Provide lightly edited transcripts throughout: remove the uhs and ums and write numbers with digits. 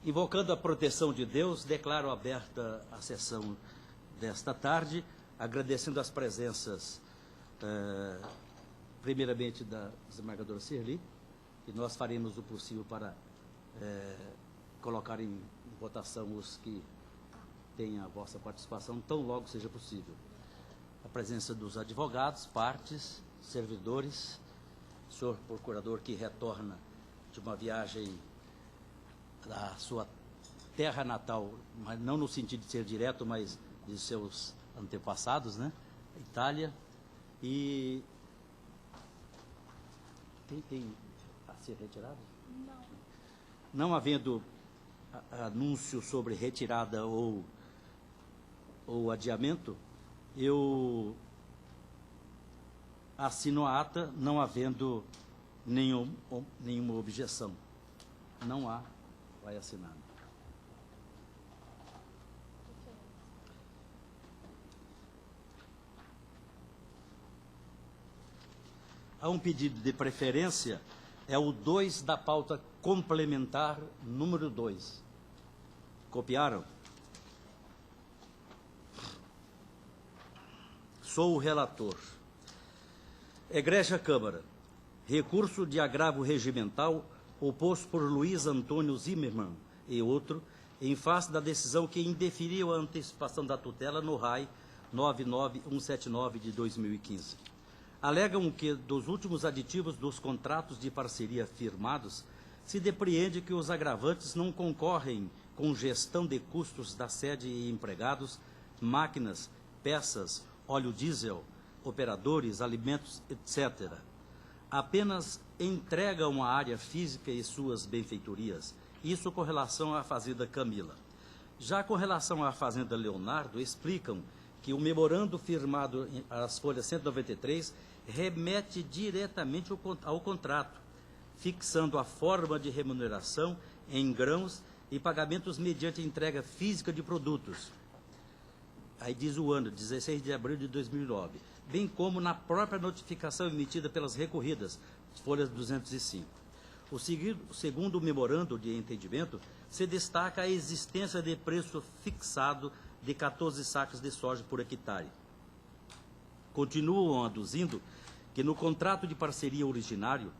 Invocando a proteção de Deus, declaro aberta a sessão desta tarde, agradecendo as presenças, primeiramente, da desembargadora Sirli, e nós faremos o possível para colocar em votação os que têm a vossa participação, tão logo seja possível. A presença dos advogados, partes, servidores, senhor procurador que retorna de uma viagem da sua terra natal, mas não no sentido de ser direto, mas de seus antepassados, né? Itália. E tem a ser retirado? Não. Não havendo anúncio sobre retirada ou adiamento, eu assino a ata, não havendo nenhuma objeção. Não há, vai assinar. Há um pedido de preferência, é o 2 da pauta complementar, número 2. Copiaram? Sou o relator. Egrégia Câmara, recurso de agravo regimental oposto por Luiz Antônio Zimmermann e outro, em face da decisão que indeferiu a antecipação da tutela no RAI 99179 de 2015. Alegam que, dos últimos aditivos dos contratos de parceria firmados, se depreende que os agravantes não concorrem com gestão de custos da sede e empregados, máquinas, peças, óleo diesel, operadores, alimentos, etc. Apenas entregam a área física e suas benfeitorias. Isso com relação à Fazenda Camila. Já com relação à Fazenda Leonardo, explicam que o memorando firmado às folhas 193 remete diretamente ao contrato, fixando a forma de remuneração em grãos e pagamentos mediante entrega física de produtos. Aí diz o ano, 16 de abril de 2009, bem como na própria notificação emitida pelas recorridas, folhas 205. O segundo memorando de entendimento se destaca a existência de preço fixado de 14 sacas de soja por hectare. Continuam aduzindo que no contrato de parceria originário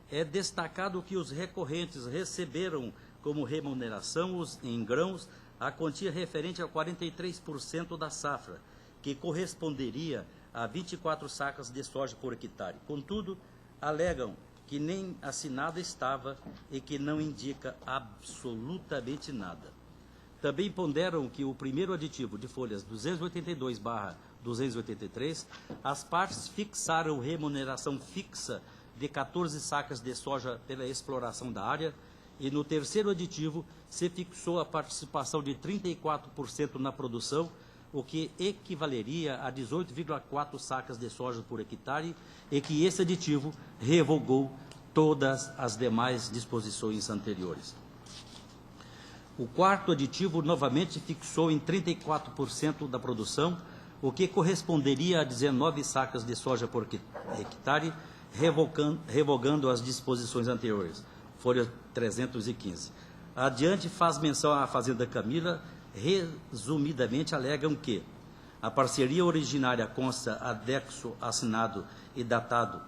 é destacado que os recorrentes receberam como remuneração em grãos a quantia referente a 43% da safra, que corresponderia a 24 sacas de soja por hectare. Contudo, alegam que nem assinada estava e que não indica absolutamente nada. Também ponderam que o primeiro aditivo de folhas 282/283, as partes fixaram remuneração fixa de 14 sacas de soja pela exploração da área, e no terceiro aditivo se fixou a participação de 34% na produção, o que equivaleria a 18,4 sacas de soja por hectare, e que esse aditivo revogou todas as demais disposições anteriores. O quarto aditivo novamente fixou em 34% da produção, o que corresponderia a 19 sacas de soja por hectare, revogando as disposições anteriores, folha 315. Adiante faz menção à Fazenda Camila. Resumidamente, alegam que a parceria originária consta adexo assinado e datado,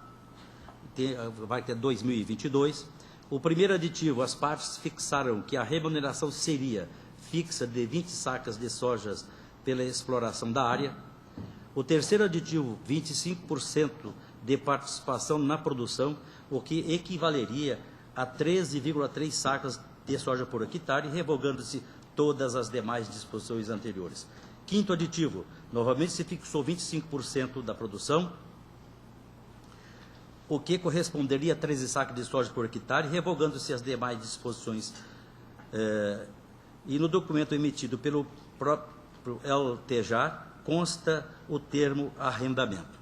vai ter 2022. O primeiro aditivo, as partes fixaram que a remuneração seria fixa de 20 sacas de sojas pela exploração da área. O terceiro aditivo, 25% de participação na produção, o que equivaleria a 13,3 sacas de soja por hectare, revogando-se todas as demais disposições anteriores. Quinto aditivo, novamente se fixou 25% da produção, o que corresponderia a 13 sacas de soja por hectare, revogando-se as demais disposições. E no documento emitido pelo próprio LTJA consta o termo arrendamento.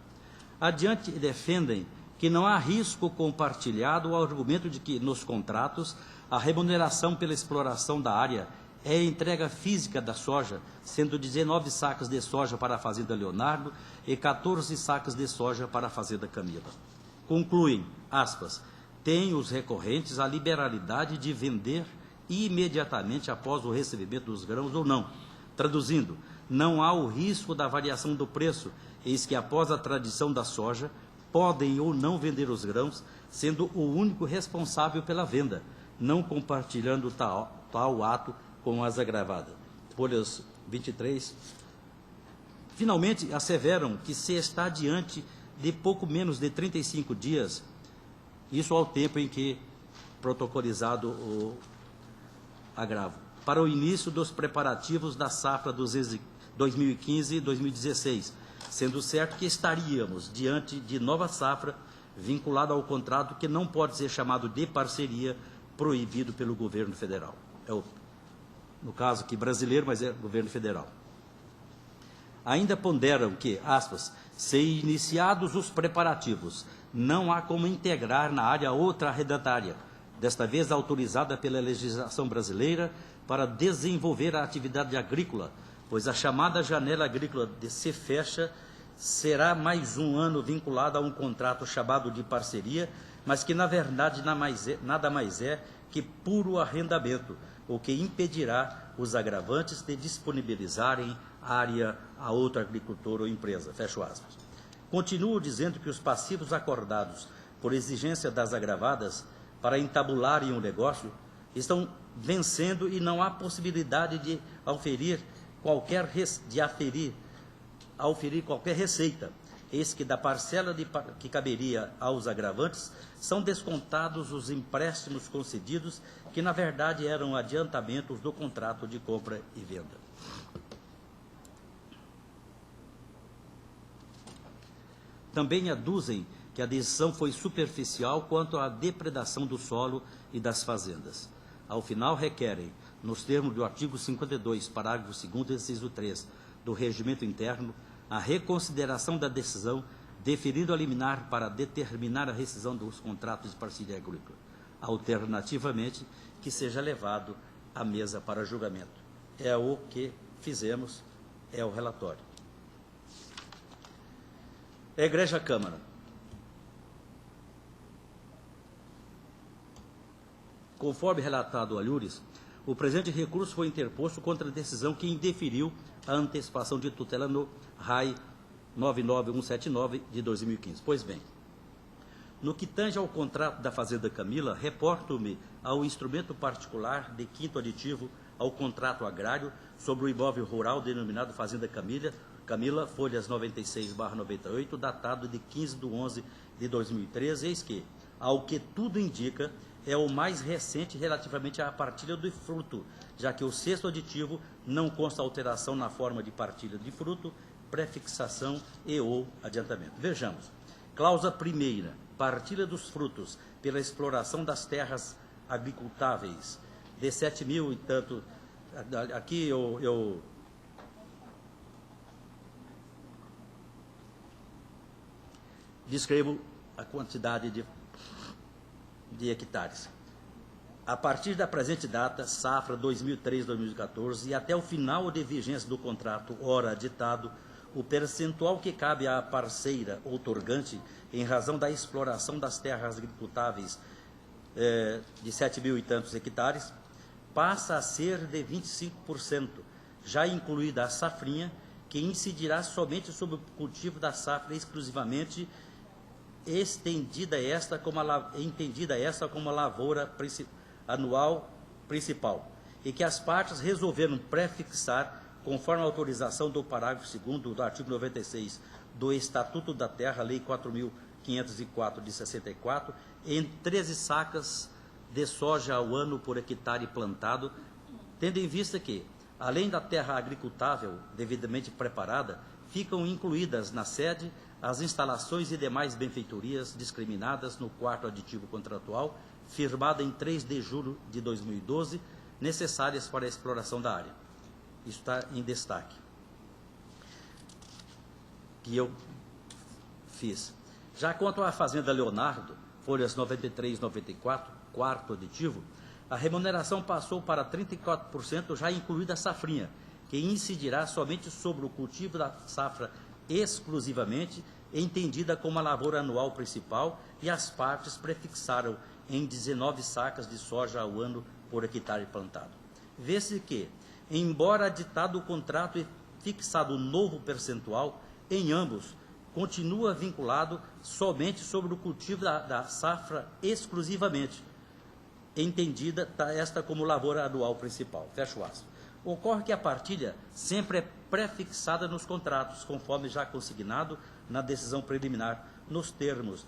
Adiante, defendem que não há risco compartilhado ao argumento de que, nos contratos, a remuneração pela exploração da área é a entrega física da soja, sendo 19 sacas de soja para a Fazenda Leonardo e 14 sacas de soja para a Fazenda Camila. Concluem, aspas, têm os recorrentes a liberalidade de vender imediatamente após o recebimento dos grãos ou não. Traduzindo, não há o risco da variação do preço, eis que após a tradição da soja, podem ou não vender os grãos, sendo o único responsável pela venda, não compartilhando tal ato com as agravadas. Folhas 23. Finalmente, asseveram que se está diante de pouco menos de 35 dias, isso ao tempo em que protocolizado o agravo, para o início dos preparativos da safra dos 2015 e 2016, sendo certo que estaríamos diante de nova safra vinculada ao contrato que não pode ser chamado de parceria, proibido pelo governo federal. No caso aqui brasileiro, mas é governo federal. Ainda ponderam que, aspas, se iniciados os preparativos, não há como integrar na área outra arrendatária, desta vez autorizada pela legislação brasileira, para desenvolver a atividade agrícola, pois a chamada janela agrícola se fecha, será mais um ano vinculada a um contrato chamado de parceria, mas que na verdade nada mais é que puro arrendamento, o que impedirá os agravantes de disponibilizarem área a outro agricultor ou empresa. Fecho aspas. Continuo dizendo que os passivos acordados por exigência das agravadas para entabularem o negócio estão vencendo e não há possibilidade de auferir qualquer receita. Eis que da parcela que caberia aos agravantes são descontados os empréstimos concedidos, que na verdade eram adiantamentos do contrato de compra e venda. Também aduzem que a decisão foi superficial quanto à depredação do solo e das fazendas. Ao final, requerem, nos termos do artigo 52, parágrafo 2º, inciso 3, do Regimento Interno, a reconsideração da decisão deferida a liminar para determinar a rescisão dos contratos de parceria agrícola. Alternativamente, que seja levado à mesa para julgamento. É o que fizemos, é o relatório. Egregia Câmara. Conforme relatado a Alhures, o presente recurso foi interposto contra a decisão que indeferiu a antecipação de tutela no RAI 99179 de 2015. Pois bem, no que tange ao contrato da Fazenda Camila, reporto-me ao instrumento particular de quinto aditivo ao contrato agrário sobre o imóvel rural denominado Fazenda Camila, folhas 96/98, datado de 15/11 de 2013, eis que, ao que tudo indica, é o mais recente relativamente à partilha do fruto, já que o sexto aditivo não consta alteração na forma de partilha de fruto, prefixação e ou adiantamento. Vejamos. Cláusula primeira, partilha dos frutos pela exploração das terras agricultáveis, de 7.000 e tanto. Aqui eu descrevo a quantidade de hectares. A partir da presente data, safra 2013-2014, e até o final de vigência do contrato, ora ditado, o percentual que cabe à parceira outorgante, em razão da exploração das terras agricultáveis de 7.000 e tantos hectares, passa a ser de 25%, já incluída a safrinha, que incidirá somente sobre o cultivo da safra exclusivamente, entendida esta como a lavoura anual principal, e que as partes resolveram prefixar, conforme a autorização do parágrafo 2º do artigo 96 do Estatuto da Terra, Lei 4.504 de 64, em 13 sacas de soja ao ano por hectare plantado, tendo em vista que, além da terra agricultável devidamente preparada, ficam incluídas na sede as instalações e demais benfeitorias discriminadas no 4º aditivo contratual, firmado em 3 de julho de 2012, necessárias para a exploração da área. Isso está em destaque, que eu fiz. Já quanto à Fazenda Leonardo, folhas 93 e 94, 4º aditivo, a remuneração passou para 34%, já incluída a safrinha, que incidirá somente sobre o cultivo da safra exclusivamente, entendida como a lavoura anual principal, e as partes prefixaram em 19 sacas de soja ao ano por hectare plantado. Vê-se que, embora ditado o contrato e fixado o novo percentual, em ambos, continua vinculado somente sobre o cultivo da safra exclusivamente, entendida esta como lavoura anual principal. Fecha o aspas. Ocorre que a partilha sempre é prefixada nos contratos, conforme já consignado na decisão preliminar, nos termos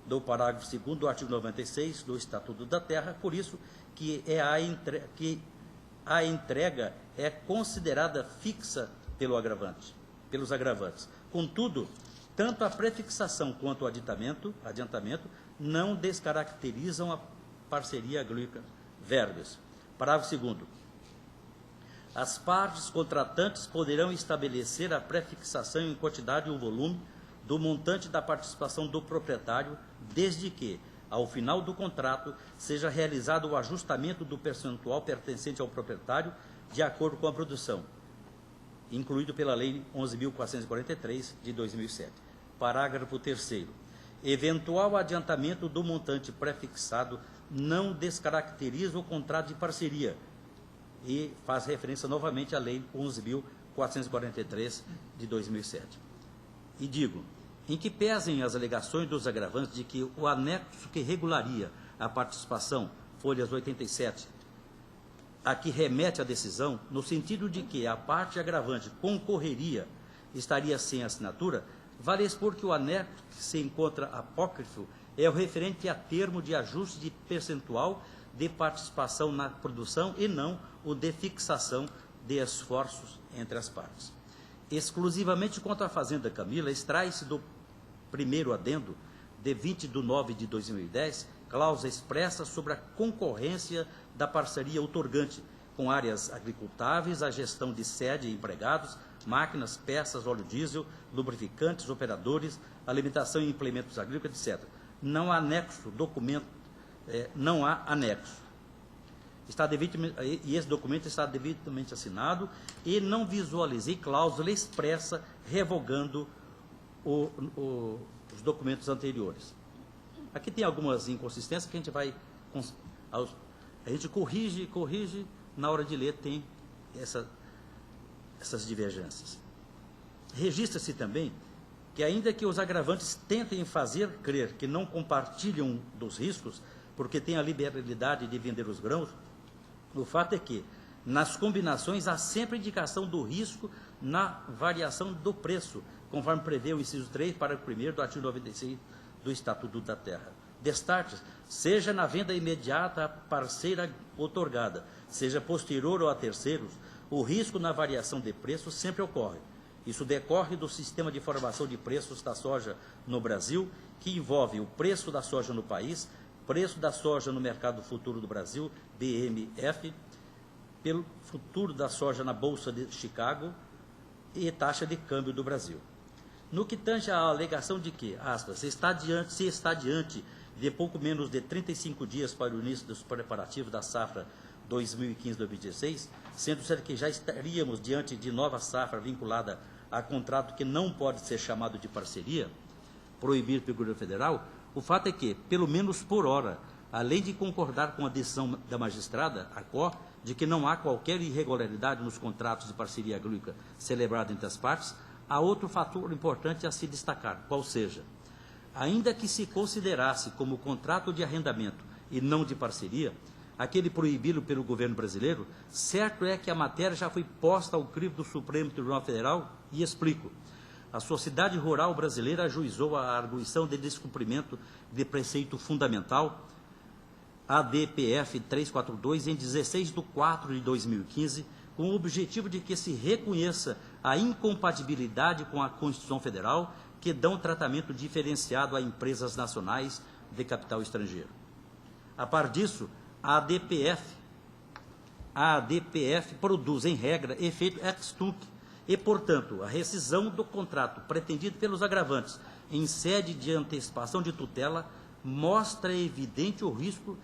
do parágrafo 2º do artigo 96 do Estatuto da Terra, por isso que a entrega é considerada fixa pelos agravantes. Contudo, tanto a prefixação quanto o adiantamento não descaracterizam a parceria agrícola. Verbos. Parágrafo 2º. As partes contratantes poderão estabelecer a prefixação em quantidade ou volume do montante da participação do proprietário, desde que, ao final do contrato, seja realizado o ajustamento do percentual pertencente ao proprietário de acordo com a produção, incluído pela Lei 11.443, de 2007. Parágrafo 3º. Eventual adiantamento do montante prefixado não descaracteriza o contrato de parceria, e faz referência novamente à Lei 11.443, de 2007. E digo, em que pesem as alegações dos agravantes de que o anexo que regularia a participação, folhas 87, a que remete a decisão, no sentido de que a parte agravante concorreria, estaria sem assinatura, vale expor que o anexo que se encontra apócrifo é o referente a termo de ajuste de percentual de participação na produção e não o de fixação de esforços entre as partes. Exclusivamente quanto à Fazenda Camila, extrai-se do primeiro adendo, de 20 de nove de 2010, cláusula expressa sobre a concorrência da parceria outorgante, com áreas agricultáveis, a gestão de sede e empregados, máquinas, peças, óleo diesel, lubrificantes, operadores, alimentação e implementos agrícolas, etc. Não há anexo, não há anexo. E esse documento está devidamente assinado e não visualizei cláusula expressa revogando os documentos anteriores. Aqui tem algumas inconsistências que a gente vai... A gente corrige, na hora de ler tem essas divergências. Registra-se também que, ainda que os agravantes tentem fazer crer que não compartilham dos riscos, porque têm a liberalidade de vender os grãos, o fato é que, nas combinações, há sempre indicação do risco na variação do preço, conforme prevê o inciso 3, parágrafo 1º do artigo 96 do Estatuto da Terra. Destartes, seja na venda imediata à parceira outorgada, seja posterior ou a terceiros, o risco na variação de preço sempre ocorre. Isso decorre do sistema de formação de preços da soja no Brasil, que envolve o preço da soja no país, preço da soja no mercado futuro do Brasil, BMF, pelo futuro da soja na Bolsa de Chicago e taxa de câmbio do Brasil. No que tange à alegação de que, aspas, se está diante de pouco menos de 35 dias para o início dos preparativos da safra 2015-2016, sendo certo que já estaríamos diante de nova safra vinculada a contrato que não pode ser chamado de parceria, proibido pelo governo federal, o fato é que, pelo menos por hora, além de concordar com a decisão da magistrada, a COR, de que não há qualquer irregularidade nos contratos de parceria agrícola celebrados entre as partes, há outro fator importante a se destacar, qual seja, ainda que se considerasse como contrato de arrendamento e não de parceria, aquele proibido pelo governo brasileiro, certo é que a matéria já foi posta ao crivo do Supremo Tribunal Federal, e explico. A sociedade rural brasileira ajuizou a arguição de descumprimento de preceito fundamental, ADPF 342, em 16 de 4 de 2015, com o objetivo de que se reconheça a incompatibilidade com a Constituição Federal, que dão tratamento diferenciado a empresas nacionais de capital estrangeiro. A par disso, a ADPF produz, em regra, efeito ex tunc, e, portanto, a rescisão do contrato pretendido pelos agravantes em sede de antecipação de tutela mostra evidente o risco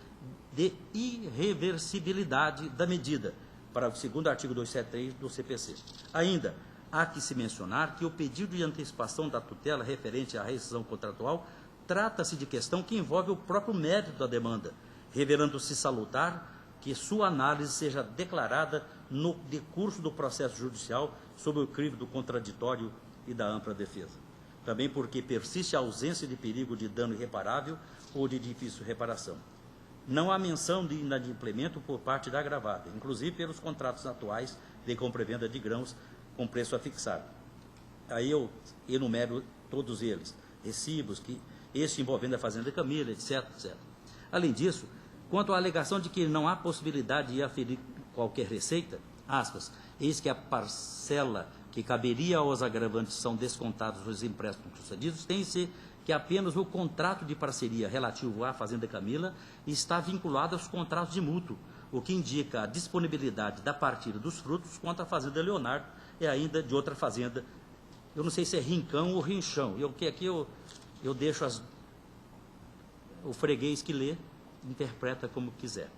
de irreversibilidade da medida, para o segundo artigo 273 do CPC. Ainda, há que se mencionar que o pedido de antecipação da tutela referente à rescisão contratual trata-se de questão que envolve o próprio mérito da demanda, revelando-se salutar que sua análise seja declarada no decurso do processo judicial sob o crivo do contraditório e da ampla defesa. Também porque persiste a ausência de perigo de dano irreparável ou de difícil reparação. Não há menção de inadimplemento por parte da agravada, inclusive pelos contratos atuais de compra e venda de grãos com preço a fixar. Aí eu enumero todos eles, recibos, este envolvendo a Fazenda Camila, etc, etc. Além disso, quanto à alegação de que não há possibilidade de aferir qualquer receita, aspas, eis que a parcela que caberia aos agravantes são descontados os empréstimos concedidos, tem-se que apenas o contrato de parceria relativo à Fazenda Camila está vinculado aos contratos de mútuo, o que indica a disponibilidade da partida dos frutos quanto à Fazenda Leonardo e ainda de outra fazenda. Eu não sei se é rincão ou rinchão, aqui eu deixo o freguês que lê, interpreta como quiser.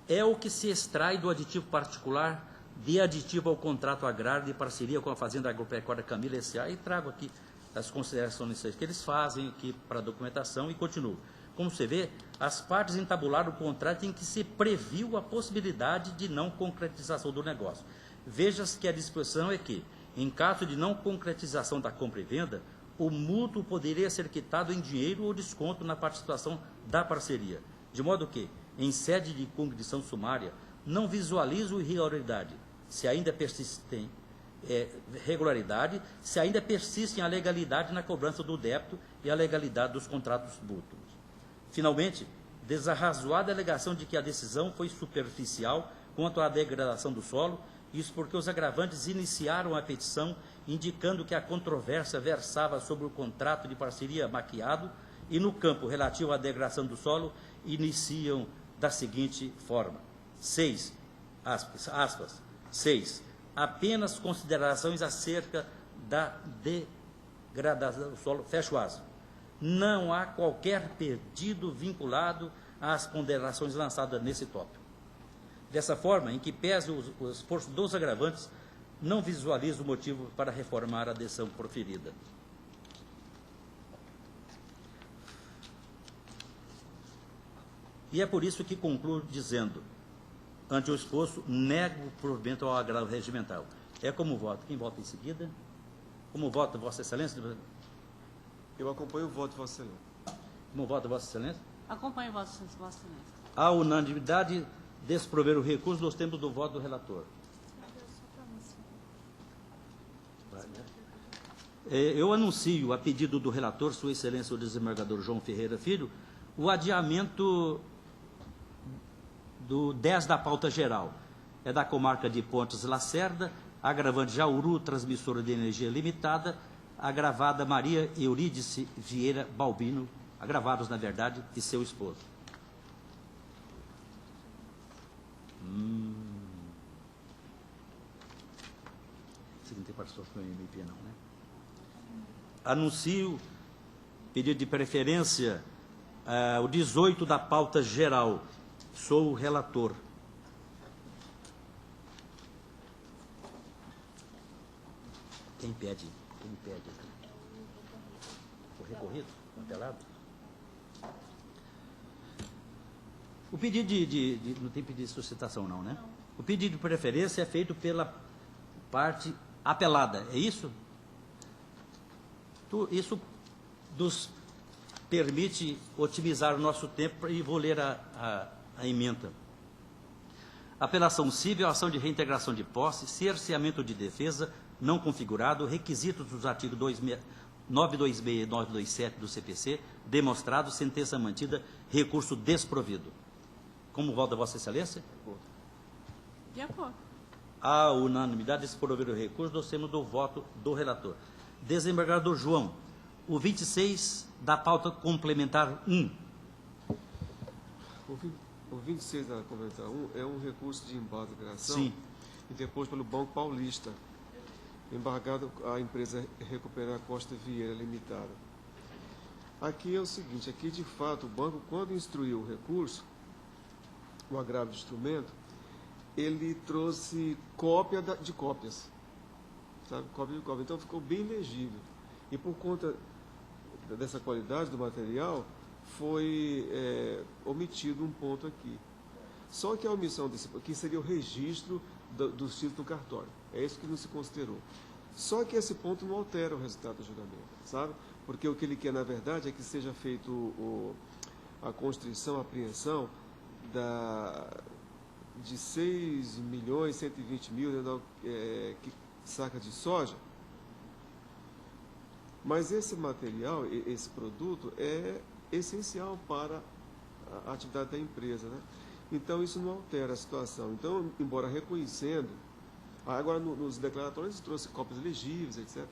É o que se extrai do aditivo particular de aditivo ao contrato agrário de parceria com a Fazenda Agropecuária Camila S.A. e trago aqui as considerações que eles fazem aqui para a documentação e continuo. Como você vê, as partes entabularam o contrato em que se previu a possibilidade de não concretização do negócio. Veja-se que a disposição é que, em caso de não concretização da compra e venda, o mútuo poderia ser quitado em dinheiro ou desconto na participação da parceria, de modo que, em sede de cognição sumária, não visualizo irregularidade, se ainda persistem se ainda persistem a legalidade na cobrança do débito e a legalidade dos contratos mútuos. Finalmente, desarrazoada a alegação de que a decisão foi superficial quanto à degradação do solo, isso porque os agravantes iniciaram a petição indicando que a controvérsia versava sobre o contrato de parceria maquiado e no campo relativo à degradação do solo iniciam da seguinte forma: 6, aspas, 6, apenas considerações acerca da degradação do solo, fecho aspas. Não há qualquer pedido vinculado às ponderações lançadas nesse tópico. Dessa forma, em que pese o esforço dos agravantes, não visualizo o motivo para reformar a decisão proferida. E é por isso que concluo dizendo, ante o exposto, nego o provimento ao agravo regimental. É como voto. Quem vota em seguida? Como vota Vossa Excelência? Eu acompanho o voto de Vossa Excelência. Como vota Vossa Excelência? Acompanho Vossa Excelência. A unanimidade desprover o recurso nos termos do voto do relator. Eu anuncio, a pedido do relator, Sua Excelência o desembargador João Ferreira Filho, o adiamento do 10 da pauta geral. É da comarca de Pontes Lacerda, agravante Jauru, transmissora de energia limitada, agravada Maria Eurídice Vieira Balbino, agravados, na verdade, e seu esposo. Você não tem participação em MP, não, né? Anuncio pedido de preferência o 18 da pauta geral. Sou o relator. Quem pede? Quem pede? O recorrido? Apelado? O pedido não tem pedido de suscitação, não, né? O pedido de preferência é feito pela parte apelada, é isso? Isso nos permite otimizar o nosso tempo e vou ler a emenda. Apelação civil, ação de reintegração de posse, cerceamento de defesa não configurado, requisitos dos artigos 926 e 927 do CPC, demonstrado, sentença mantida, recurso desprovido. Como vota Vossa Excelência? De acordo. A unanimidade desprover o recurso, nós temos do voto do relator. Desembargador João, o 26 da pauta complementar 1. O 26 da complementar 1 é um recurso de embargo de criação. Sim. E depois pelo Banco Paulista, embargado à empresa Recuperar Costa Vieira Limitada. Aqui é o seguinte, aqui de fato o banco, quando instruiu o recurso, o agravo de instrumento, ele trouxe cópia de cópias, sabe? Cópia de cópia. Então ficou bem legível. E por conta dessa qualidade do material, foi omitido um ponto aqui. Só que a omissão desse aqui seria o registro dos títulos no cartório. É isso que não se considerou. Só que esse ponto não altera o resultado do julgamento, sabe? Porque o que ele quer, na verdade, é que seja feito a constrição, a apreensão de 6.120.000 sacas de soja. Mas esse material, esse produto, é essencial para a atividade da empresa, né? Então, isso não altera a situação. Então, embora reconhecendo, agora nos declaratórios trouxe cópias legíveis, etc.,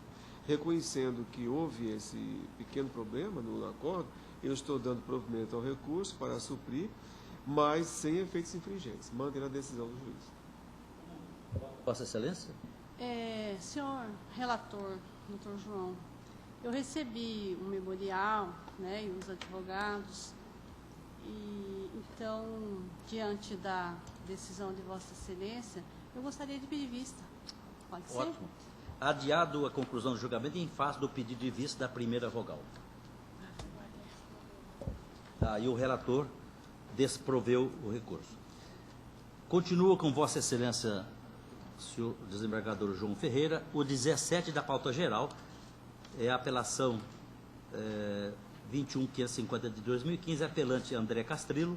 reconhecendo que houve esse pequeno problema no acordo, eu estou dando provimento ao recurso para suprir, mas sem efeitos infringentes, mantendo a decisão do juiz. Vossa Excelência? Senhor relator, doutor João, eu recebi um memorial, né, e os advogados, e então, diante da decisão de Vossa Excelência, eu gostaria de pedir vista. Pode ser? Ótimo. Adiado a conclusão do julgamento em face do pedido de vista da primeira vogal. E o relator desproveu o recurso. Continua com Vossa Excelência, senhor desembargador João Ferreira, o 17 da pauta geral, é a apelação 21.550 de 2015, apelante André Castrillo,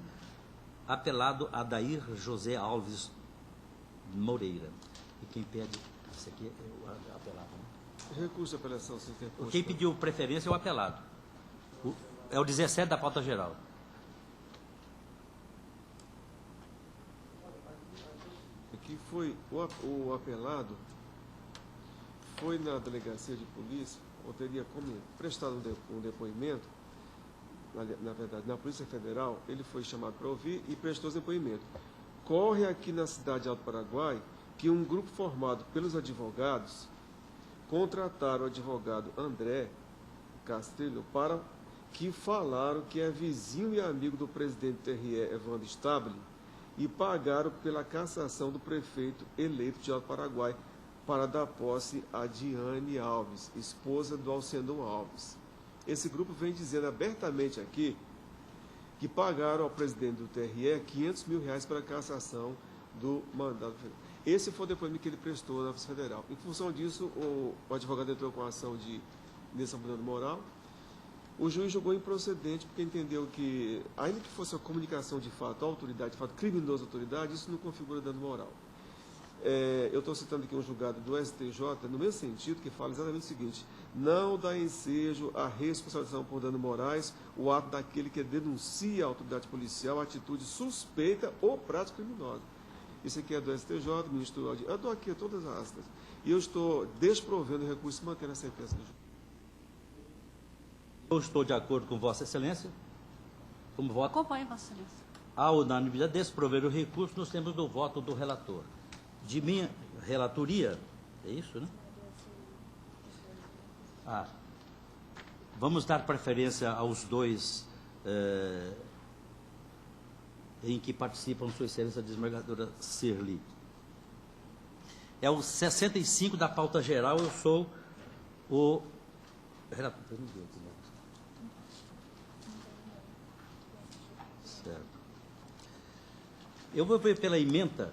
apelado Adair José Alves Moreira. E quem pede, esse aqui é o apelado, né? Recurso de apelação sem interposto. Quem pediu preferência é o apelado. É o 17 da pauta geral. Aqui foi o apelado foi na delegacia de polícia, ou teria prestado um depoimento, na verdade, na Polícia Federal, ele foi chamado para ouvir e prestou esse depoimento. Corre aqui na cidade de Alto Paraguai que um grupo formado pelos advogados contrataram o advogado André Castrillo para que falaram que é vizinho e amigo do presidente do TRE, Evandro Stabile, e pagaram pela cassação do prefeito eleito de Alto Paraguai para dar posse a Diane Alves, esposa do Alcendon Alves. Esse grupo vem dizendo abertamente aqui que pagaram ao presidente do TRE 500 mil reais para a cassação do mandato federal. Esse foi o depoimento que ele prestou na Polícia Federal. Em função disso, o advogado entrou com a ação de iniciação de dano moral. O juiz julgou improcedente porque entendeu que, ainda que fosse uma comunicação de fato à autoridade, de fato criminosa à autoridade, isso não configura dano moral. Eu estou citando aqui um julgado do STJ, no mesmo sentido, que fala exatamente o seguinte: não dá ensejo à responsabilização por danos morais o ato daquele que denuncia a autoridade policial a atitude suspeita ou prática criminosa. Isso aqui é do STJ, ministro. Eu estou aqui todas as astas. E eu estou desprovendo o recurso e mantendo a sentença do juiz. Eu estou de acordo com Vossa Excelência. Como voto? Acompanhe, Vossa Excelência. A unanimidade desprover o recurso, nós temos do voto do relator. De minha relatoria, é isso, né? Vamos dar preferência aos dois em que participam Sua Excelência a desembargadora Sirli. É o 65 da pauta geral, eu sou o relator. Certo. Eu vou ver pela ementa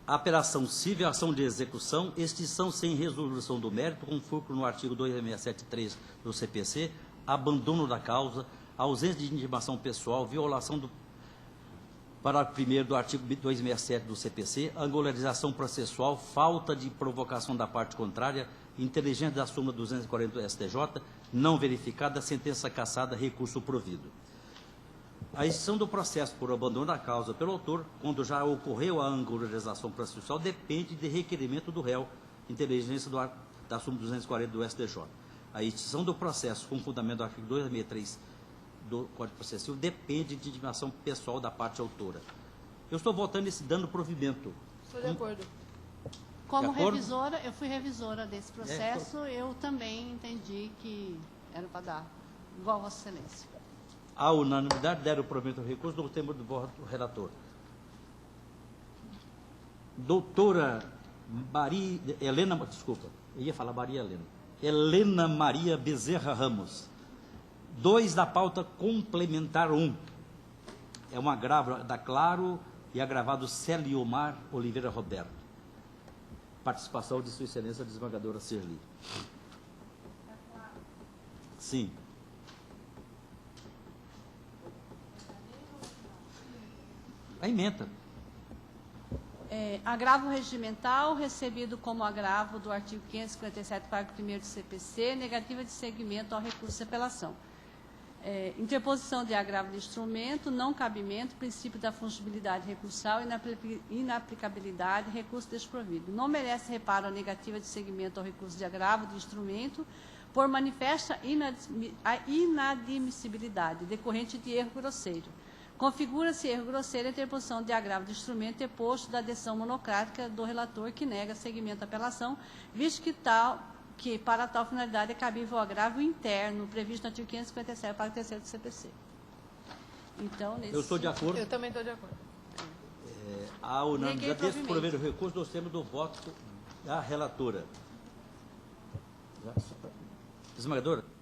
a apelação civil, ação de execução, extinção sem resolução do mérito, com fulcro no artigo 2673 do CPC, abandono da causa, ausência de intimação pessoal, violação do parágrafo 1º do artigo 267 do CPC, angularização processual, falta de provocação da parte contrária, inteligência da súmula 240 do STJ, não verificada, sentença cassada, recurso provido. A extinção do processo por abandono da causa pelo autor, quando já ocorreu a angularização processual, depende de requerimento do réu, inteligência da súmula 240 do STJ. A extinção do processo, com fundamento do artigo 263 do Código Processual, depende de intimação pessoal da parte autora. Eu estou votando esse dando provimento. Estou de acordo. Como De acordo? revisora, eu fui revisora desse processo, eu também entendi que era para dar, igual Vossa Excelência. A unanimidade deram o provimento ao recurso do termo do voto do relator. Doutora Maria Helena, desculpa, eu ia falar Maria Helena. Helena Maria Bezerra Ramos. 2 da pauta complementar 1. É um agravo da Claro e agravado Celiomar Oliveira Roberto. Participação de Sua Excelência a desembargadora Serli. Sim. A ementa. Agravo regimental, recebido como agravo do artigo 557, parágrafo 1º do CPC, negativa de seguimento ao recurso de apelação. Interposição de agravo de instrumento, não cabimento, princípio da fungibilidade recursal, inaplicabilidade, recurso desprovido. Não merece reparo a negativa de seguimento ao recurso de agravo de instrumento, por manifesta inadmissibilidade, decorrente de erro grosseiro. Configura-se erro grosseiro a interposição de agravo de instrumento deposto da adesão monocrática do relator que nega seguimento à apelação, visto que para tal finalidade é cabível o agravo interno previsto no artigo 557, parágrafo 3º do CPC. Então, Eu estou de acordo. Eu também estou de acordo. A unanimidade Neguei desse prover o recurso, nós temos do voto da relatora. Desembargadora?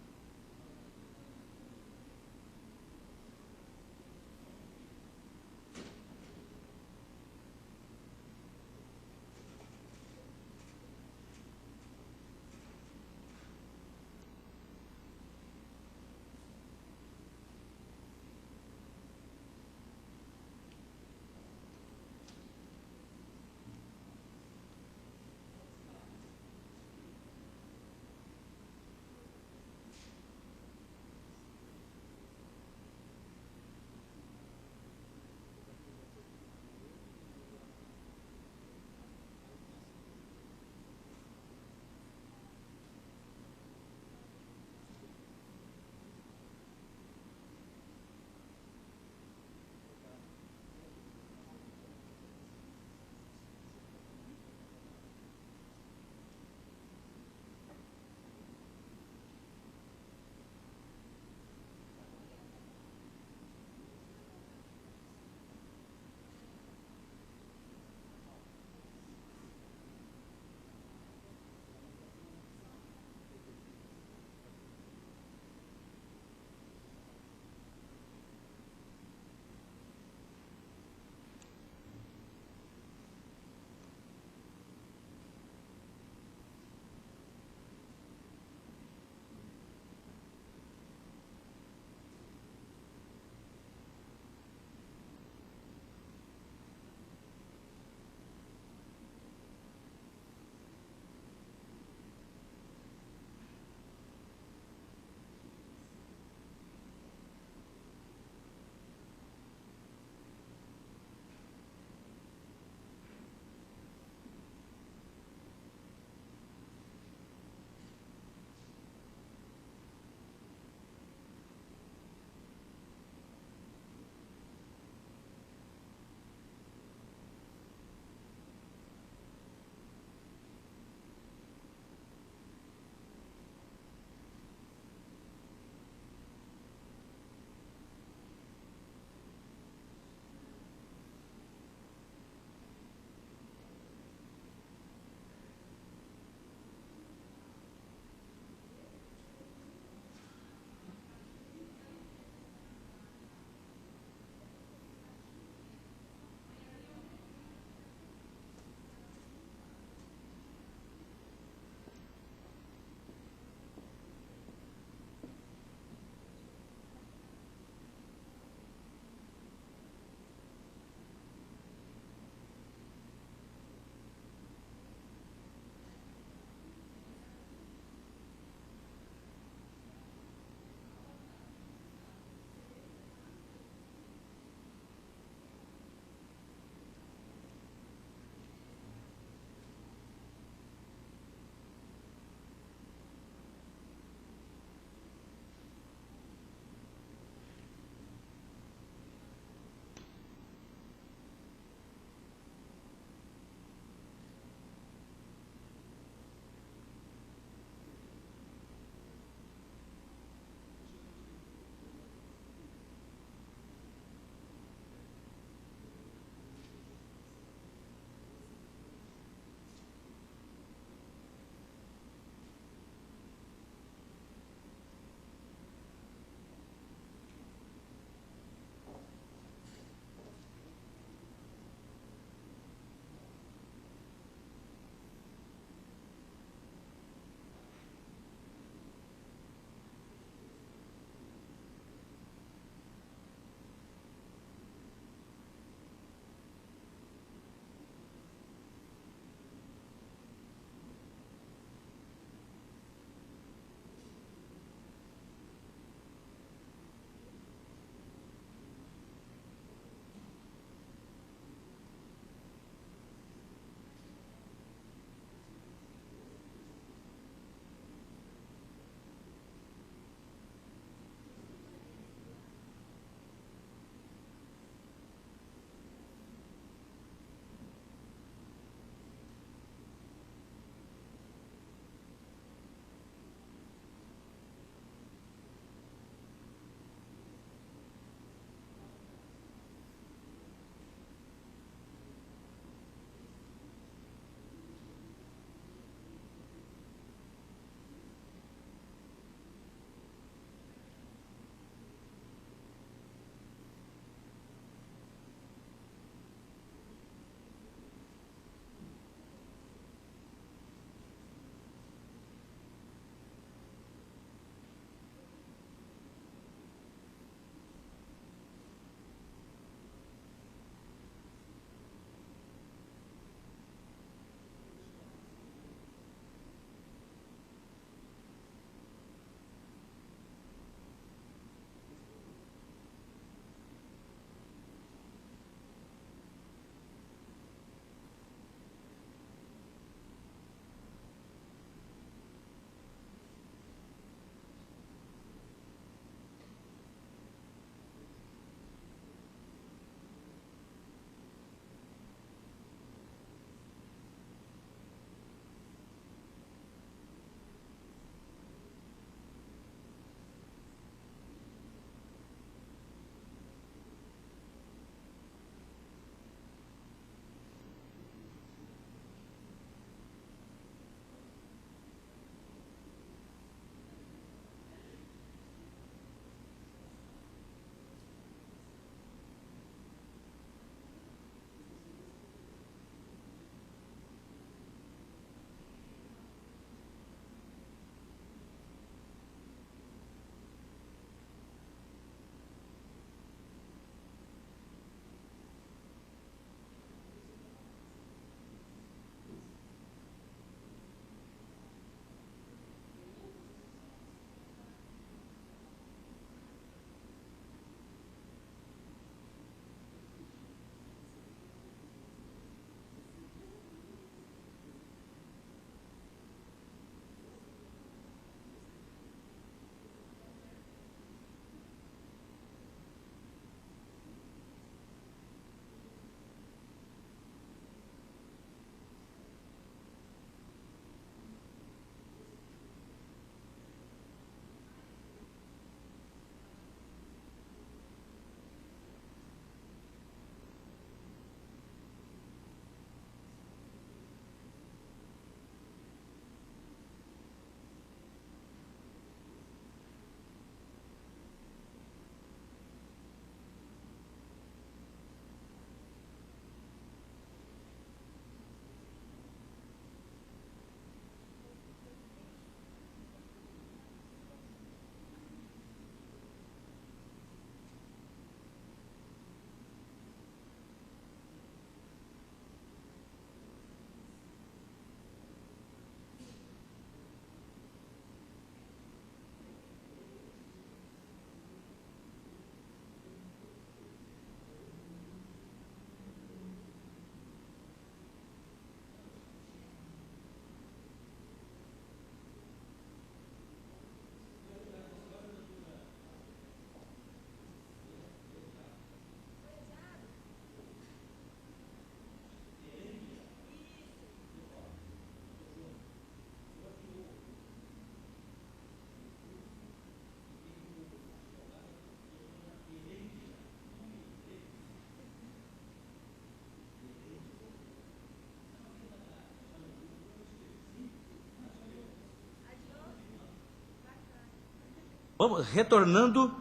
Vamos, retornando.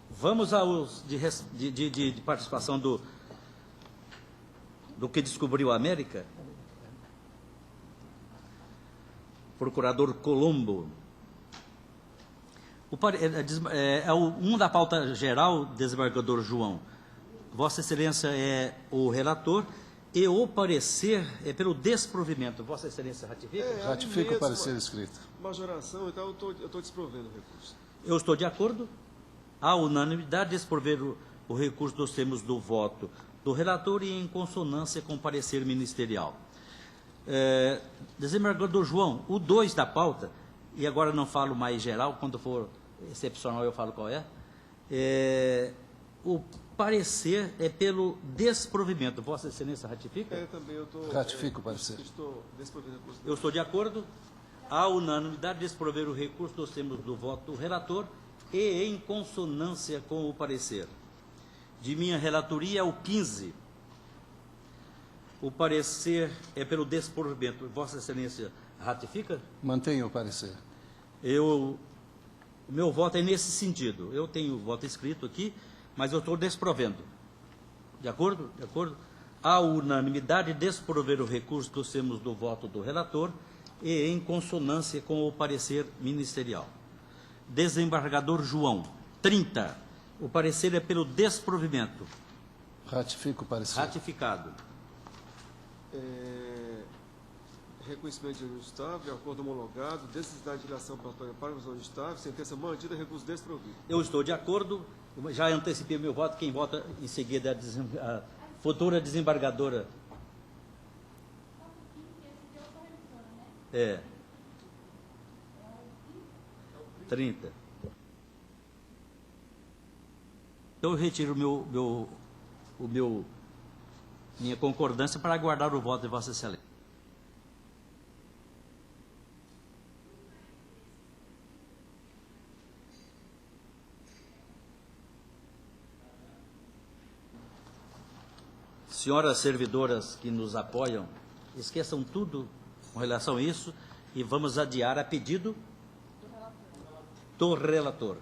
Vamos aos de participação do que descobriu a América. Procurador Colombo. Um da pauta geral, desembargador João. Vossa Excelência é o relator e o parecer é pelo desprovimento. Vossa Excelência ratifica? Ratifica o parecer escrito. Majoração, então eu estou desprovendo o recurso. Eu estou de acordo. À unanimidade, desprover o recurso dos termos do voto do relator e em consonância com o parecer ministerial. Desembargador João, o 2 da pauta, e agora não falo mais geral, quando for excepcional eu falo qual é. O parecer é pelo desprovimento. Vossa Excelência ratifica? Também eu estou... Ratifica o parecer. Estou desprovendo o recurso. Eu estou de acordo. À unanimidade, desprover o recurso dos termos do voto do relator e em consonância com o parecer. De minha relatoria, o 15. O parecer é pelo desprovimento. Vossa Excelência ratifica? Mantenha o parecer. O meu voto é nesse sentido. Eu tenho o voto escrito aqui, mas eu estou desprovendo. De acordo? De acordo? À unanimidade, desprover o recurso dos termos do voto do relator e em consonância com o parecer ministerial. Desembargador João, 30. O parecer é pelo desprovimento. Ratifica o parecer. Ratificado. Reconhecimento de união estável, acordo homologado, necessidade de dilação probatória para a união estável, sentença mantida, recurso desprovido. Eu estou de acordo. Já antecipei meu voto. Quem vota em seguida é a futura desembargadora. 30. Eu retiro minha concordância para aguardar o voto de Vossa Excelência. Senhoras servidoras que nos apoiam, esqueçam tudo com relação a isso e vamos adiar a pedido do relator.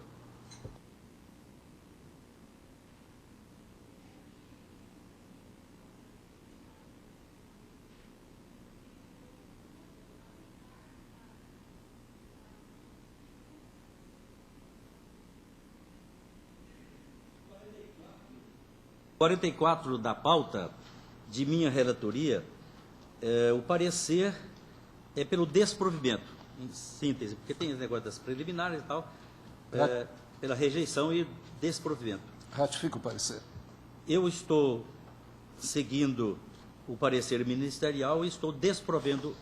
O 44 da pauta de minha relatoria, o parecer é pelo desprovimento, em síntese, porque tem esse negócio das preliminares e tal, pela rejeição e desprovimento. Ratifica o parecer. Eu estou seguindo o parecer ministerial e estou desprovendo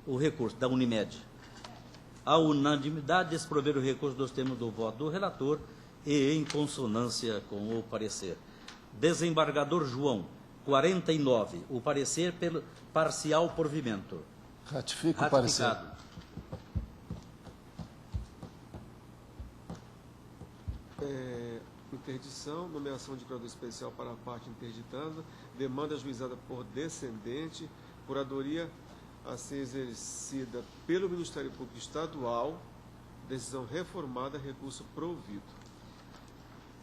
o recurso da Unimed. À unanimidade, desprover o recurso dos termos do voto do relator e em consonância com o parecer. Desembargador João, 49. O parecer pelo parcial provimento. Ratifica o parecer. Ratificado. Interdição, nomeação de curador especial para a parte interditada, demanda ajuizada por descendente, curadoria a ser exercida pelo Ministério Público Estadual, decisão reformada, recurso provido.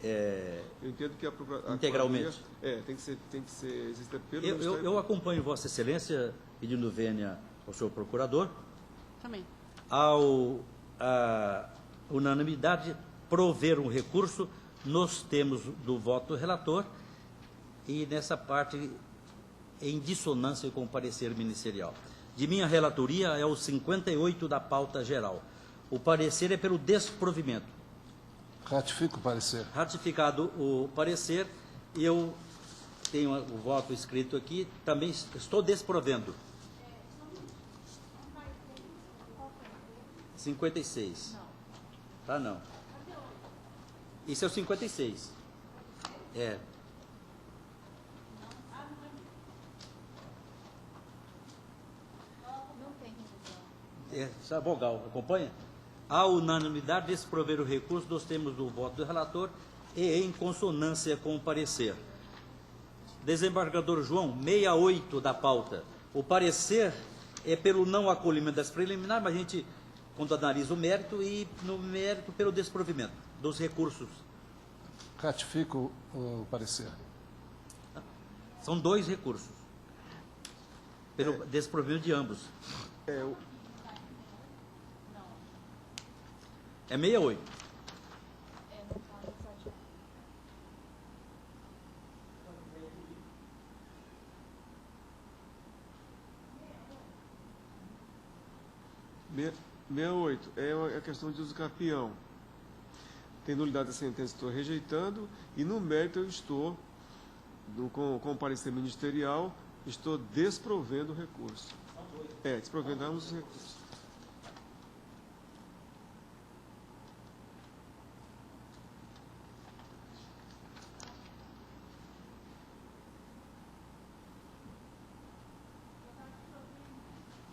Eu entendo que a integralmente. tem que ser exercida pelo Ministério Público. Eu acompanho Vossa Excelência, pedindo vênia ao senhor procurador. Também. A unanimidade, prover um recurso nos termos do voto do relator e nessa parte em dissonância com o parecer ministerial. De minha relatoria é o 58 da pauta geral. O parecer é pelo desprovimento. Ratifica o parecer. Ratificado o parecer, eu tenho o voto escrito aqui, também estou desprovendo. 56. Tá, não. Isso é o 56. Essa vogal, acompanha? À unanimidade, desprover o recurso dos termos do voto do relator e em consonância com o parecer. Desembargador João, 68 da pauta. O parecer é pelo não acolhimento das preliminares, mas a gente quando analisa o mérito e no mérito pelo desprovimento dos recursos. Ratifico o parecer. São 2 recursos. Pelo desprovimento de ambos. É 68. Me- 68 é a questão de uso capião. Tem nulidade da sentença, estou rejeitando, e no mérito eu estou, com o parecer ministerial, estou desprovendo o recurso. Desprovendo ambos os recursos.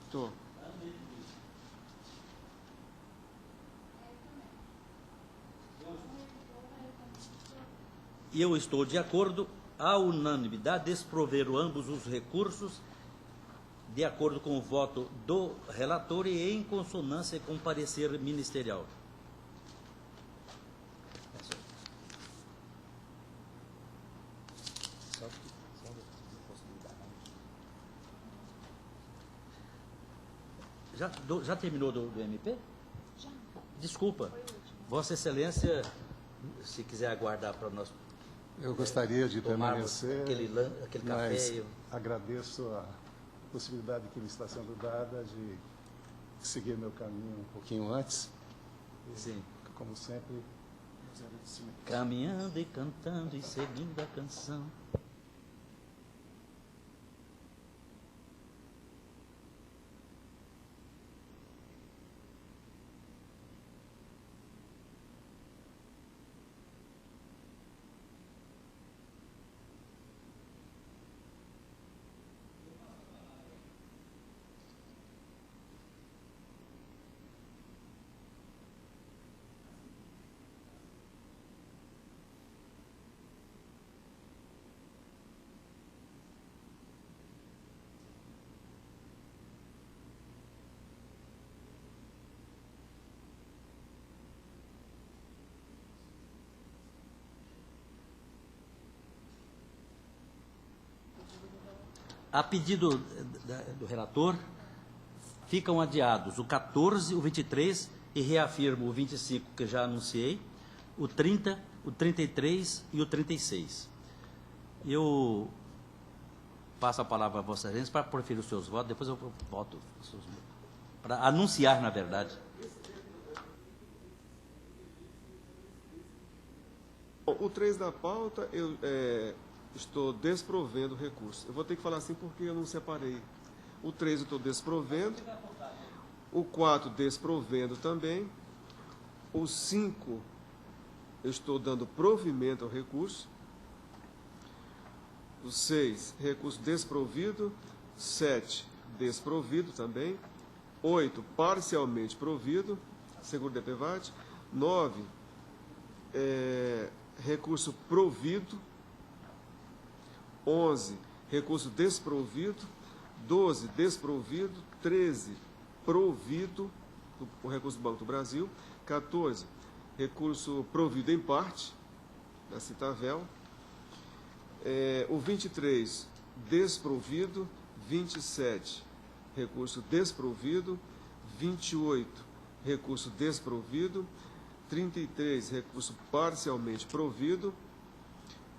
Estou. E eu estou de acordo, à unanimidade, desprover ambos os recursos, de acordo com o voto do relator e em consonância com o parecer ministerial. Já terminou do MP? Já. Desculpa. Vossa Excelência, se quiser aguardar para nós. Eu gostaria de tomarmos permanecer, aquele mas café. agradeço a possibilidade que me está sendo dada de seguir meu caminho um pouquinho antes. Sim. Como sempre, meus agradecimentos. Caminhando e cantando e seguindo a canção. A pedido do relator, ficam adiados o 14, o 23 e reafirmo o 25, que já anunciei, o 30, o 33 e o 36. Eu passo a palavra a Vossa Excelência para proferir os seus votos, depois eu volto para anunciar, na verdade. O 3 da pauta, eu estou desprovendo o recurso. Eu vou ter que falar assim porque eu não separei. O 3 eu estou desprovendo. O 4 desprovendo também. O 5 eu estou dando provimento ao recurso. O 6, recurso desprovido. 7, desprovido também. 8, parcialmente provido, seguro de PVAT. 9, recurso provido. 11, recurso desprovido. 12, desprovido. 13, provido, o recurso do Banco do Brasil. 14, recurso provido em parte, da Citavel. O 23, desprovido. 27, recurso desprovido. 28, recurso desprovido. 33, recurso parcialmente provido.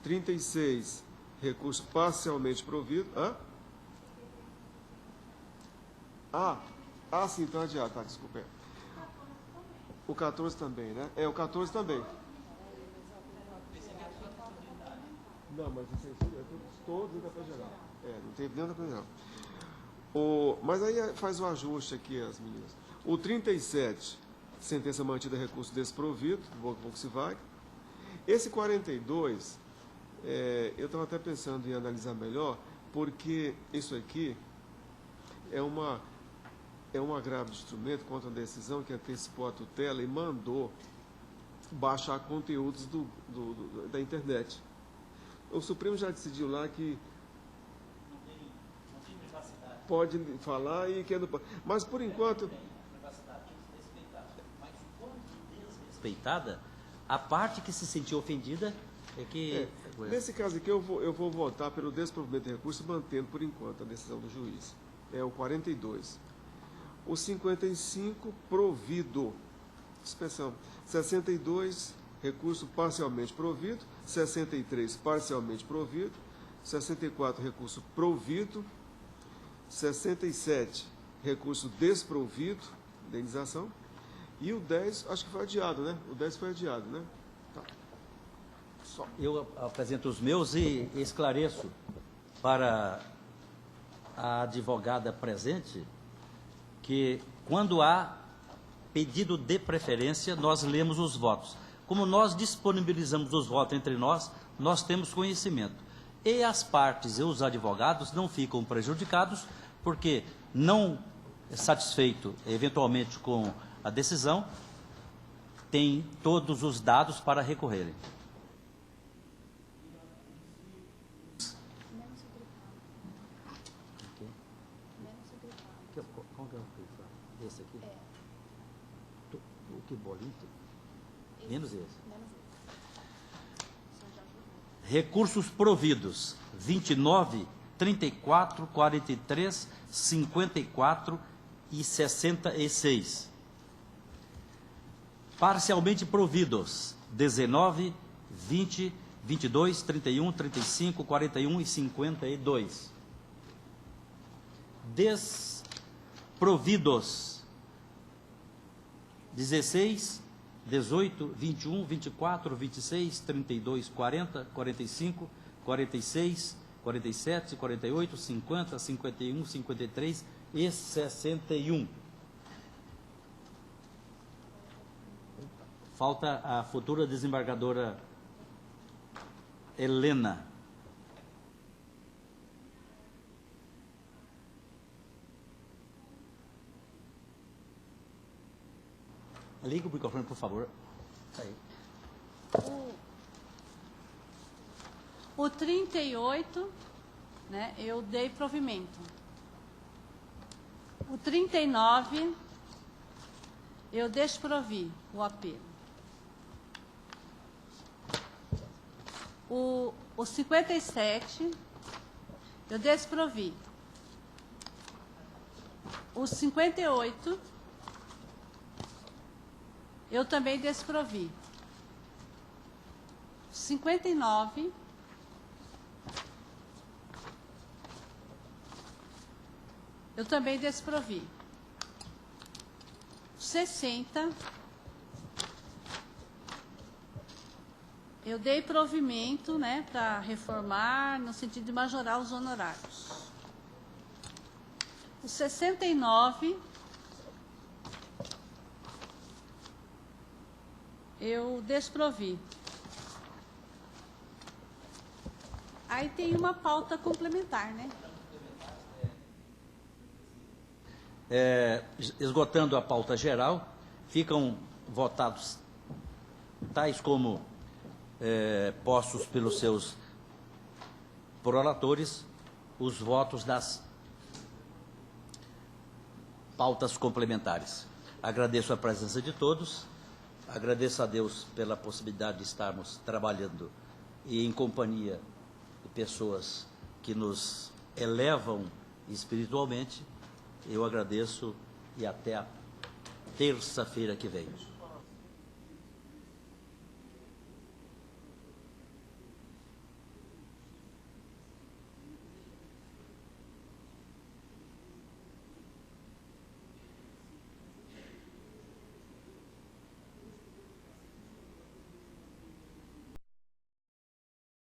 36, recurso parcialmente provido. Sim, então adiado, tá, desculpa. O 14 também, né? O 14 também. Não, mas isso é todos da geral. Não teve nenhum da geral. Mas aí faz o ajuste aqui, as meninas. O 37, sentença mantida, recurso desprovido, do Banco Volkswagen. Esse 42, eu estava até pensando em analisar melhor, porque isso aqui é um agravo de instrumento contra a decisão que antecipou a tutela e mandou baixar conteúdos da internet. O Supremo já decidiu lá que pode falar e que não pode. Mas, por enquanto, respeitada, a parte que se sentiu ofendida é que... Nesse caso aqui, eu vou votar pelo desprovimento de recurso, mantendo por enquanto a decisão do juiz. É o 42. O 55, provido. Suspensão. 62, recurso parcialmente provido. 63, parcialmente provido. 64, recurso provido. 67, recurso desprovido, indenização. E o 10, acho que foi adiado, né? O 10 foi adiado, né? Tá. Só. Eu apresento os meus e esclareço para a advogada presente que, quando há pedido de preferência, nós lemos os votos. Como nós disponibilizamos os votos entre nós, nós temos conhecimento. E as partes e os advogados não ficam prejudicados, porque não satisfeito, eventualmente, com a decisão, tem todos os dados para recorrerem. Qual que é o grifado? Esse aqui? O que bolinho? Menos esse. Recursos providos, 29, 34, 43, 54 e 66. Parcialmente providos, 19, 20, 22, 31, 35, 41 e 52. Desprovidos, 16, 18, 21, 24, 26, 32, 40, 45, 46, 47, 48, 50, 51, 53 e 61. Falta a futura desembargadora Helena. Liga o microfone, por favor. Aí. O 38, né, eu dei provimento. O 39, eu desprovi o apelo. O 57, eu desprovi. O 58, eu também desprovi. 59, eu também desprovi. 60, eu dei provimento, né, para reformar, no sentido de majorar os honorários. O 69, eu desprovi. Aí tem uma pauta complementar, né? Esgotando a pauta geral, ficam votados tais como postos pelos seus prolatores os votos das pautas complementares. Agradeço a presença de todos, agradeço a Deus pela possibilidade de estarmos trabalhando e em companhia de pessoas que nos elevam espiritualmente. Eu agradeço e até a terça-feira que vem.